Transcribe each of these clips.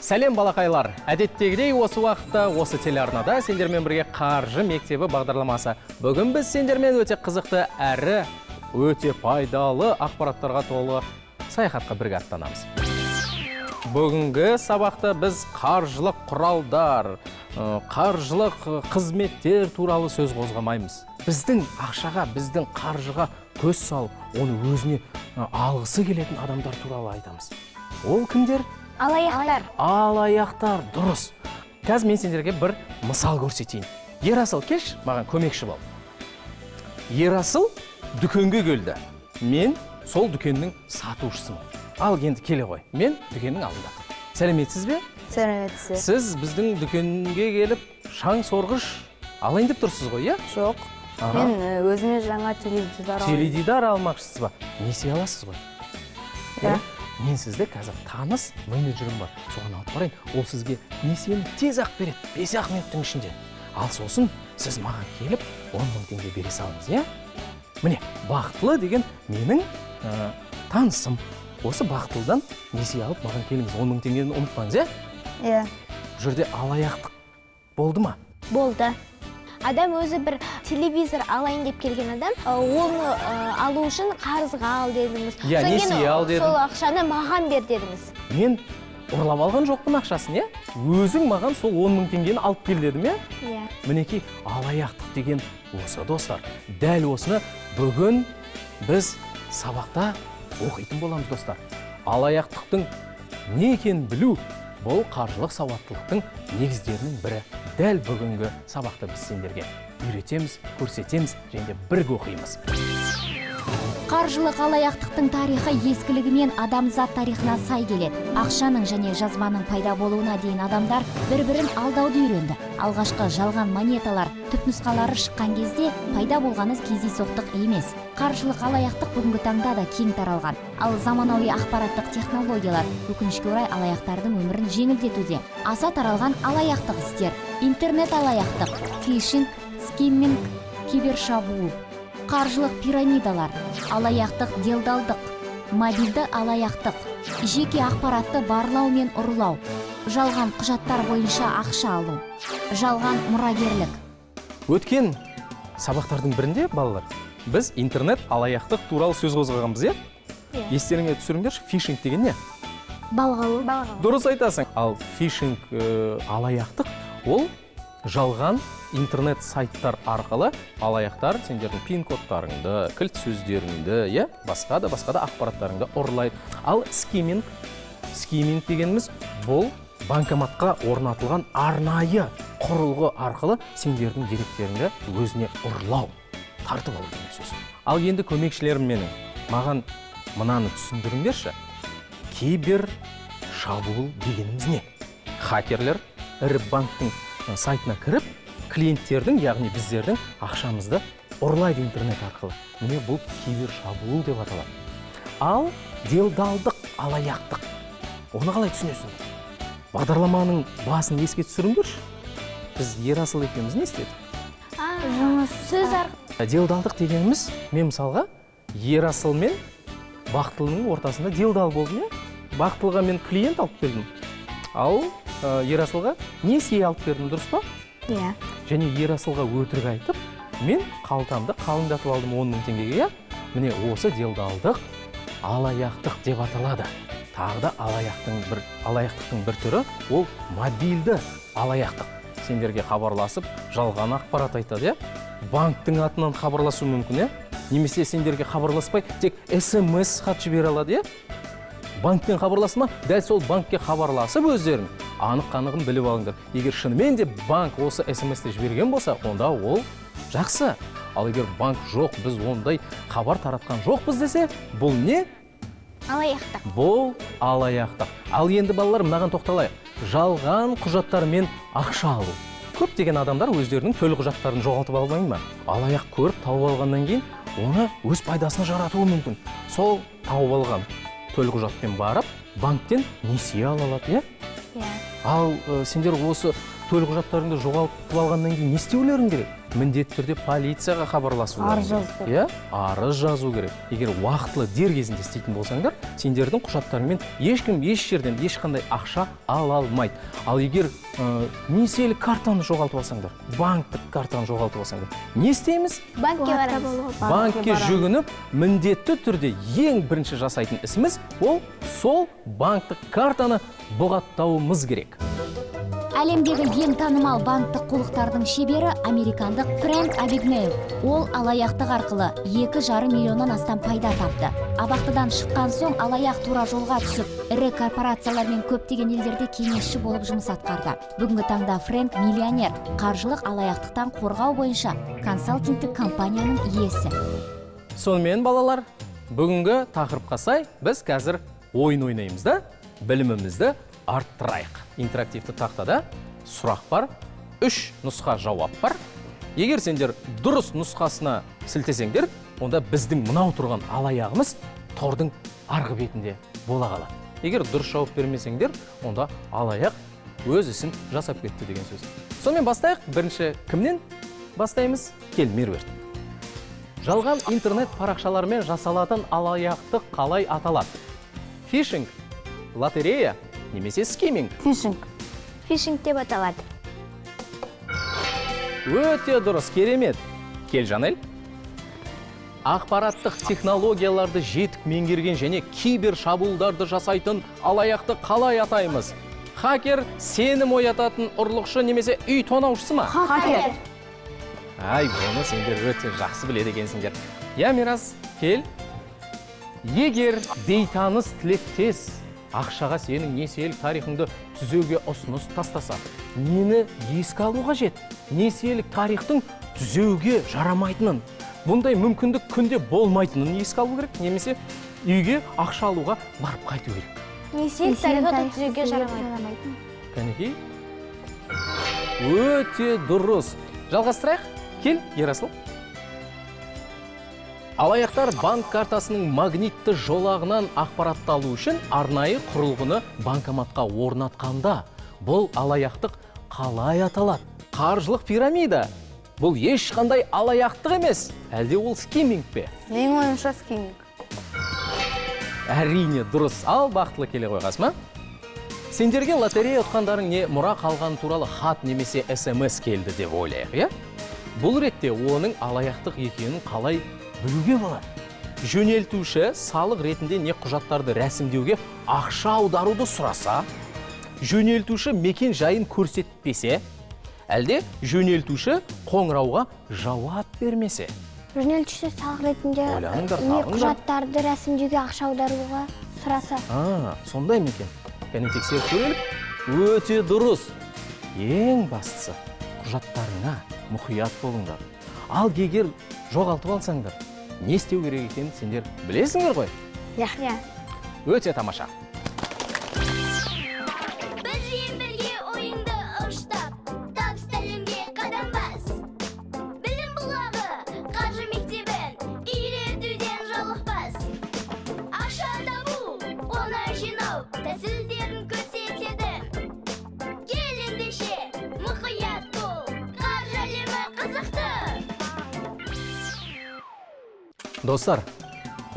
Сәлем балақайлар. Әдеттегідей осы уақытта осы телеарнада сендермен бірге қаржы мектебі бағдарламасы. Бүгін біз сендермен өте қызықты әрі өте пайдалы ақпараттарға толы саяхатқа бірге аттанамыз. Бүгінгі сабақта біз қаржылық құралдар, қаржылық қызметтер туралы сөз қозғамаймыз. Біздің ақшаға, біздің қаржыға көз салып, оны өзіне алғысы келетін адамдар туралы айтамыз. Ол кімдер? Алаяқтар. Алаяқтар, дұрыс. Қазір мен сендерге бір мысал көрсетейін. Ерасыл, кеш, маған көмекші бол. Ерасыл дүкенге келді. Мен сол дүкеннің сатушысымын. Ал енді келе ғой. Мен дүкеннің алдында. Сәлеметсіз бе? Сәлеметсіз. Сіз біздің дүкенге келіп, шаң сорғыш алайын деп тұрсыз ғой, иә? Жоқ. Мен өзіме жаңа теледидар алайын. Теледидар алмақшысыз ба? Несие аласыз ғой? Да. Мен сізді қазір таныс менеджерім бар. Соған алып барайын. Ол сізге несиені тез ақ береді. 5-ақ минуттың ішінде. Ал сосын сіз маған келіп 10 мың теңге бере салыңыз, иә? Міне, Бақытлы деген менің танысым. Осы Бақытлыдан несие алып маған келіңіз. 10 мың теңгені ұмытпаңыз, иә? Иә. Бұл жерде алаяқтық болды ма? Болды. Адам өзі бір телевизор алайын деп келген адам, оны алу үшін қарызға ал дедіңіз. Иә, несие ал дедім. Сол ақшаны маған бер дедіңіз. Мен ұрлап алған жоқпын ақшасын, иә? Өзің маған сол 10 мың теңгені алып кел дедім, иә? Иә. Мінекей, алаяқтық деген осы, достар. Дәл осыны бүгін біз сабақта оқитын боламыз, достар. Алаяқтықтың не екенін білу бұл қаржылық сауаттылықтың негіздерінің бірі. Дәл бүгінгі сабақта біз сендерге үйретеміз, көрсетеміз және бірге оқимыз. Қаржылық алаяқтықтың тарихы ескілігімен адамзат тарихына сай келеді. Ақшаның және жазбаның пайда болуына дейін адамдар бір-бірін алдауды үйренді. Алғашқы жалған монеталар түпнұсқалары шыққан кезде пайда болғаны кездейсоқтық емес. Қаржылық алаяқтық бүгінгі таңда да кең таралған. Ал заманауи ақпараттық технологиялар өкінішке орай алаяқтардың өмірін жеңілдетуде. Аса таралған алаяқтық істер: интернет алаяқтық, фишинг, скимминг, кибершабуыл, қаржылық пирамидалар, алаяқтық делдалдық, мобильді алаяқтық, жеке ақпаратты барлау мен ұрлау, жалған құжаттар бойынша ақша алу, жалған мұрагерлік. Өткен сабақтардың бірінде, балалар, біз интернет алаяқтық туралы сөз қозғағанбыз, иә? Естеріңе түсіріңдерші, фишинг деген не? Балық алу. Дұрыс айтасың. Ал фишинг алаяқтық, ол жалған интернет сайттар арқылы алаяқтар сендердің пин-кодтарыңды, кілт сөздеріңді, иә, басқа да ақпараттарыңды ұрлайды. Ал скиминг дегеніміз бұл банкоматқа орнатылған арнайы құрылғы арқылы сендердің деректеріңді өзіне ұрлау, тартып алу деген сөз. Ал енді көмекшілерім менің, маған мынаны түсіндіріңдерші. Кибер шабуыл дегеніміз не? Хакерлер ірі банктың сайтына кіріп, клиенттердің, яғни біздердің ақшамызды ұрлайды интернет арқылы. Міне бұл кибер шабуыл деп аталады. Ал делдалдық алаяқтық. Оны қалай түсінесің? Бағдарламаның басын еске түсіріңдерші. Біз Ерасыл екеуміз не істедік? Сөз арқылы. Делдалдық дегеніміз, мен мысалға Ерасыл мен Бақытлының ортасында делдал болдым, иә? Бақытлыға мен клиент алып келдім. Ал Ерасылға несие алып бердім, дұрыс па? Иә. Және Ерасылға өтірік айтып, мен қалтамды қалыңдатып алдым 10 мың теңгеге, иә? Міне осы делдалдық алаяқтық деп аталады. Тағы да алаяқтықтың бір түрі, ол мобильді алаяқтық. Сендерге хабарласып, жалған ақпарат айтады, иә? Банктың атынан хабарласу мүмкін, иә? Немесе сендерге хабарласпай, тек SMS хат жібере алады, иә? Банктен хабарласма, дәл сол банкке хабарласып өздерін анық-қанығын біліп алыңдар. Егер шынымен де банк осы SMS-ті жіберген болса, онда ол жақсы. Ал егер банк жоқ, біз ондай хабар таратқан жоқпыз десе, бұл не? Алаяқтық. Бұл алаяқтық. Ал енді балалар, мынаған тоқталайық. Жалған құжаттармен ақша алу. Көптеген адамдар өздерінің төл құжаттарын жоғалтып алмайды ма? Алаяқ көріп тауып алғаннан кейін, оны өз пайдасына жаратуы мүмкін. Сол тауып алған төл құжатпен барып, банктен несие ала алады, иә? Иә. Ал сендер осы төл құжаттарыңды жоғалтып алғаннан кейін не істеулерің керек? міндетті түрде полицияға хабарласу Арыз жазу керек. Иә, арыз жазу керек. Егер уақытлы дер кезінде істейтін болсаңдар, сендердің құжаттарыңмен ешкім еш жерден ешқандай ақша ала алмайды. Ал егер несиелік картаны жоғалтып алсаңдар, банктік картаны жоғалтып алсаңдар, не істейміз? Банкке барамыз. Банкке жүгініп, міндетті түрде ең бірінші жасайтын ісіміз ол сол банктік картаны бұғаттауымыз керек. Әлемдегі ең танымал банктық қулықтардың шебері американдық Фрэнк Абигнейл. Ол алаяқтық арқылы 2,5 миллионнан астам пайда тапты. Абақтыдан шыққан соң алаяқ тура жолға түсіп, ірі корпорациялар мен көптеген елдерде кеңесші болып жұмыс атқарды. Бүгінгі таңда Фрэнк миллионер, қаржылық алаяқтықтан қорғау бойынша консалтингтік компанияның иесі. Сонымен балалар, бүгінгі тақырыпқа сай біз қазір ойын ойнаймыз да, білімімізді арттырайық. Интерактивті тақтада сұрақ бар, 3 нұсқа жауап бар. Егер сендер дұрыс нұсқасына сілтесеңдер, онда біздің мынау тұрған алаяғымыз тордың арғы бетінде бола қалады. Егер дұрыс жауап бермесеңдер, онда алаяқ өз ісін жасап кетті деген сөз. Сонымен бастайық. Бірінші кімнен бастаймыз? Кел, Меруерт. Жалған интернет парақшалармен жасалатын алаяқтық қалай аталады? Фишинг, лотерея, немесе скиминг? Фишинг. Фишинг деп аталады. Өте дұрыс, керемет. Кел, Жанель. Ақпараттық технологияларды жетік меңгерген және кибер шабуылдарды жасайтын алаяқты қалай атаймыз? Хакер, сенім оятатын ұрлықшы немесе үй тонаушысы ма? Хакер. Ай, бұны сендер өте жақсы біледі екенсіңдер. Я, Мирас, кел. Егер бейтаныс тілектес ақшаға сенің несиелік тарихыңды түзеуге ұсыныс тастаса, нені еске алу қажет? Несиелік тарихтың түзеуге жарамайтынын, бұндай мүмкіндік күнде болмайтынын еске алу керек, немесе үйге ақша алуға барып қайту керек. Несиелік тарихты түзеуге жарамайды. Кәнекей? Өте дұрыс. Жалғастырайық. Кел, Ерасыл. Алаяқтар банк картасының магнитті жолағынан ақпаратты алу үшін арнайы құрылғыны банкоматқа орнатқанда, бұл алаяқтық қалай аталады? Қаржылық пирамида. Бұл ешқандай алаяқтық емес. Әлде ол скиминг бе? Менің ойымша скиминг. Әрине дұрыс. Ал бақытлы келе қойғасыз ма? Сендерге лотерея ұтқандарың не мұра қалған туралы хат немесе SMS келді деп ойлайық, иә? Бұл ретте оның алаяқтық екенін қалай білуге болады? Жөнелтуші салық ретінде не құжаттарды рәсімдеуге ақша аударуды сұраса, жөнелтуші мекен жайын көрсетпесе, әлде жөнелтуші қоңырауға жауап бермесе? Жөнелтуші салық ретінде не құжаттарды рәсімдеуге ақша аударуға сұраса. Сондай мекен. Кәне тексеріп көрелік. Өте дұрыс. Ең бастысы құжаттарыңа мұқият болыңдар. Ал егер жоғалтып алсаңдар, не істеу керек екенін сендер білесіңдер ғой? Иә. Өте тамаша. Бізбен бірге ойыңды ұштап, табыс тәлімге қадам бас. Білім бұлағы, қаржы мектебін, үйретуден жалықпас. Ақша табу, оны жинау, тәсілдерін көрсетеді. Кел ендеше, мұқият бол, қаржы әлемі қызықты. Достар,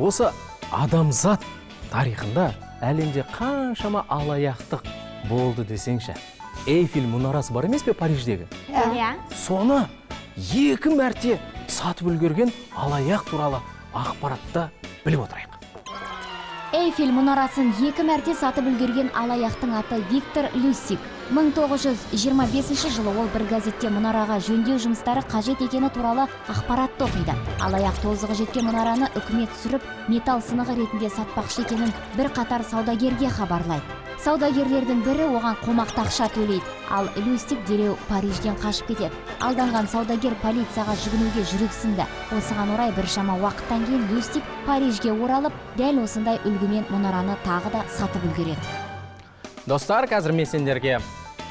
осы адамзат тарихында әлемде қаншама алаяқтық болды десеңші. Эйфель мұнарасы бар емес пе Париждегі? Иә. Соны 2 мәрте сатып үлгерген алаяқ туралы ақпаратты біліп отырайық. Эйфель мұнарасын 2 мәрте сатып үлгерген алаяқтың аты Виктор Люсик. 1925 жылы ол бір газетте мұнараға жөндеу жұмыстары қажет екені туралы ақпаратты оқиды. Алаяқ тозығы жеткен мұнараны үкімет сүріп, металл сынығы ретінде сатпақшы екенін бір қатар саудагерге хабарлайды. Саудагерлердің бірі оған қомақты ақша төлейді, ал Люсик дереу Парижден қашып кетеді. Алданған саудагер полицияға жүгінуге жүрексінді. Осыған орай біршама уақыттан кейін Люсик Парижге оралып, дәл осындай үлгімен мұнараны тағы да сатып үлгереді. Достар, қазір мен сендерге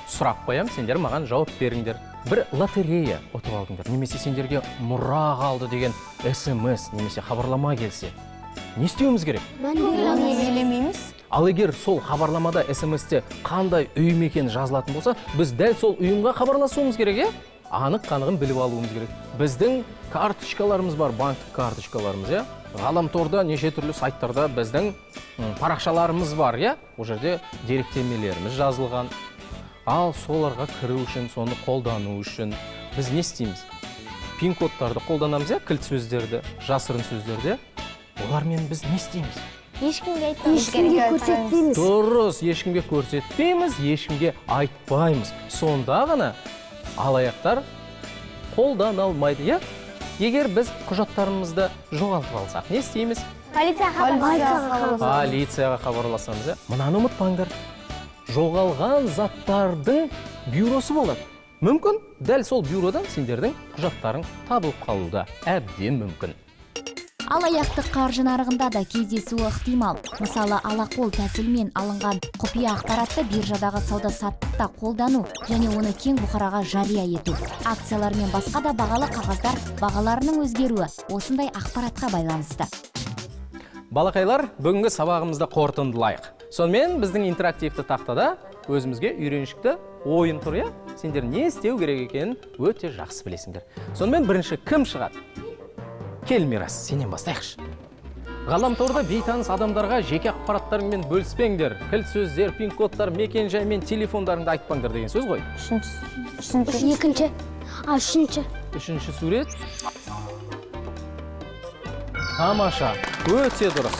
сұрақ қоям, сендер маған жауап беріңдер. Бір лотерея ұтып алдыңдар, немесе сендерге мұра қалды деген SMS немесе хабарлама келсе, не істеуіміз керек? Елемейміз. Ал егер сол хабарламада SMS-те қандай ұйым екені жазылатын болса, біз дәл сол ұйымға хабарласуымыз керек, е? анық қанығын біліп алуымыз керек. Біздің карточкаларымыз бар, банктік карточкаларымыз, иә. Ғаламторда неше түрлі сайттарда біздің парақшаларымыз бар, иә. Ол жерде деректемелеріміз жазылған. Ал соларға кіру үшін, соны қолдану үшін біз не істейміз? Пин-кодтарды қолданамыз, иә, кілт сөздерді, жасырын сөздерді. Олармен біз не істейміз? Ешкімге айтпаймыз. Ешкімге көрсетпейміз. Дұрыс, ешкімге көрсетпейміз, ешкімге айтпаймыз. Сонда ғана алаяқтар қолдана алмайды, иә? Егер біз құжаттарымызды жоғалтып алсақ, не істейміз? Полицияға хабарласамыз, иә? Мынаны ұмытпаңдар. Жоғалған заттардың бюросы болады. Мүмкін, дәл сол бюродан сендердің құжаттарың табылып қалуда әбден мүмкін. Алаяқтық қаржы нарығында да кездесуі ықтимал. Мысалы, алақол тәсілмен алынған құпия ақпаратты биржадағы сауда-саттықта қолдану және оны кең бұқараға жария ету. Акциялар мен басқа да бағалы қағаздар бағаларының өзгеруі осындай ақпаратқа байланысты. Балақайлар, бүгінгі сабағымызды қорытындылайық. Сонымен біздің интерактивті тақтада өзімізге үйреншікті ойын тұр, иә? Сендер не істеу керек екенін өте жақсы білесіңдер. Сонымен бірінші кім шығады? Кел, Мирас, сенен бастайықшы. Ғаламторда бейтаныс адамдарға жеке ақпараттарыңмен бөліспеңдер. Кілт сөздер, пин-кодтар, мекен-жай мен телефондарыңды айтпаңдар деген сөз ғой. Үшінші сурет. Тамаша, өте дұрыс.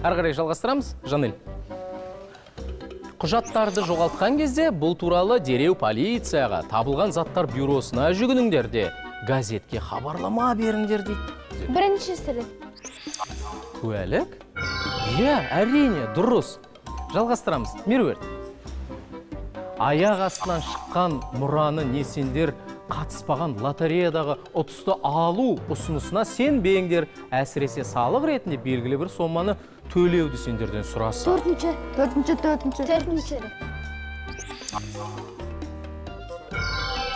Әрі қарай жалғастырамыз, Жанель. Құжаттарды жоғалтқан кезде бұл туралы дереу полицияға, табылған заттар бюросына жүгініңдер де, газетке хабарлама беріңдер дейді. Бірінші сурет. Куәлік? Иә, әрине, дұрыс. Жалғастырамыз. Меруерт. Аяқ астынан шыққан мұраны не сендер қатыспаған лотереядағы ұтысты алу ұсынысына сенбеңдер. Әсіресе салық ретінде белгілі бір соманы төлеуді сендерден сұраса. Төртінші.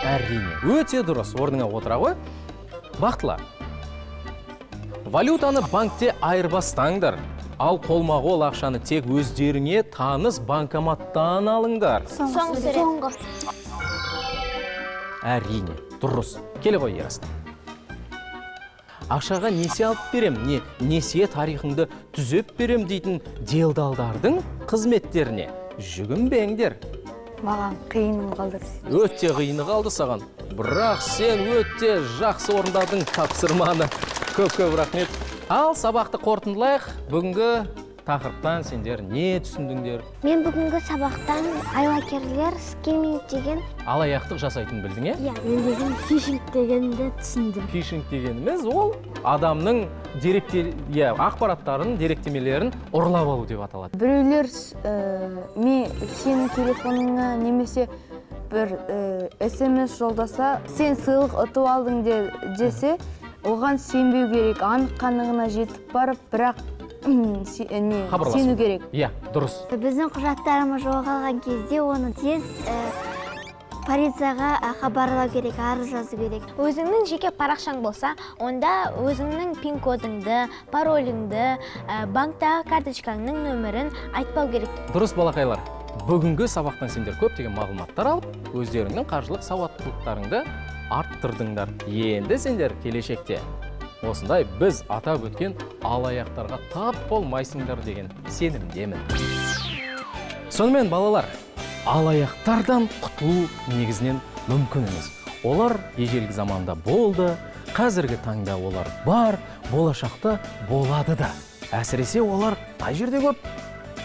Әрине, өте дұрыс. Орныңа отыра ғой. Бақтыла. Валютаны банкте айырбастаңдар. Ал қолма-қол ақшаны тек өздеріңе таныс банкоматтан алыңдар. Соңғы. Әрине, дұрыс. Келе ғой, Ерасты. Ақшаға несие алып берем, не несие тарихыңды түзеп берем дейтін делдалдардың қызметтеріне жүгінбеңдер. Маған қиыным қалды. Өте қиыны қалды саған. Бірақ сен өте жақсы орындадың тапсырманы. Көп-көп рахмет. Ал сабақты қорытындылайық. Бүгінгі тақырыптан сендер не түсіндіңдер? Мен бүгінгі сабақтан айлакерлер скиминг деген Алаяқтық жасайтын білдің, е? мен деген фишинг дегенді түсіндім. Фишинг дегеніміз ол адамның ақпараттарын, деректемелерін ұрлап алу деп аталады. Біреулер сенің телефоныңа немесе бір SMS жолдаса, сен сыйлық ұтып алдың десе, оған сенбеу керек, анық қанығына жетіп барып, бірақ сену керек. Иә, дұрыс. Біздің құжаттарымыз жоғалған кезде оны тез полицияға хабарлау керек, арыз жазу керек. Өзіңнің жеке парақшаң болса, онда өзіңнің пин-кодыңды, пароліңді, банктағы карточкаңның нөмірін айтпау керек. Дұрыс, балақайлар. Бүгінгі сабақтан сендер көптеген мағлұматтар алып, өздеріңнің қаржылық сауаттылықтарыңды арттырдыңдар. Енді сендер келешекте осындай біз атап өткен алаяқтарға тап болмайсыңдар деген сенімдемін. Сонымен балалар, алаяқтардан құтылу негізінен мүмкін емес. Олар ежелгі заманда болды, қазіргі таңда олар бар, болашақта болады да. Әсіресе олар қай жерде көп?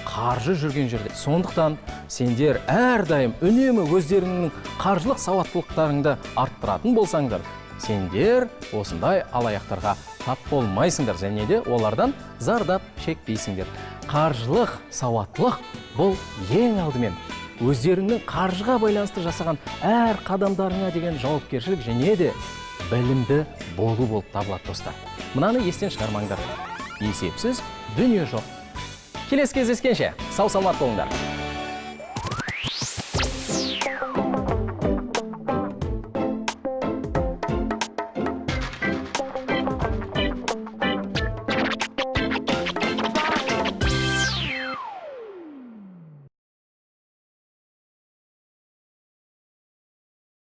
Қаржы жүрген жерде. Сондықтан сендер әрдайым үнемі өздеріңнің қаржылық сауаттылықтарыңды арттыратын болсаңдар, сендер осындай алаяқтарға тап болмайсыңдар және де олардан зардап шекпейсіңдер. Қаржылық сауаттылық бұл ең алдымен өздеріңнің қаржыға байланысты жасаған әр қадамдарыңа деген жауапкершілік және де білімді болу болып табылады, достар. Мынаны естен шығармаңдар. Есепсіз дүние жоқ. Келесі кездескенше сау саламат болыңдар.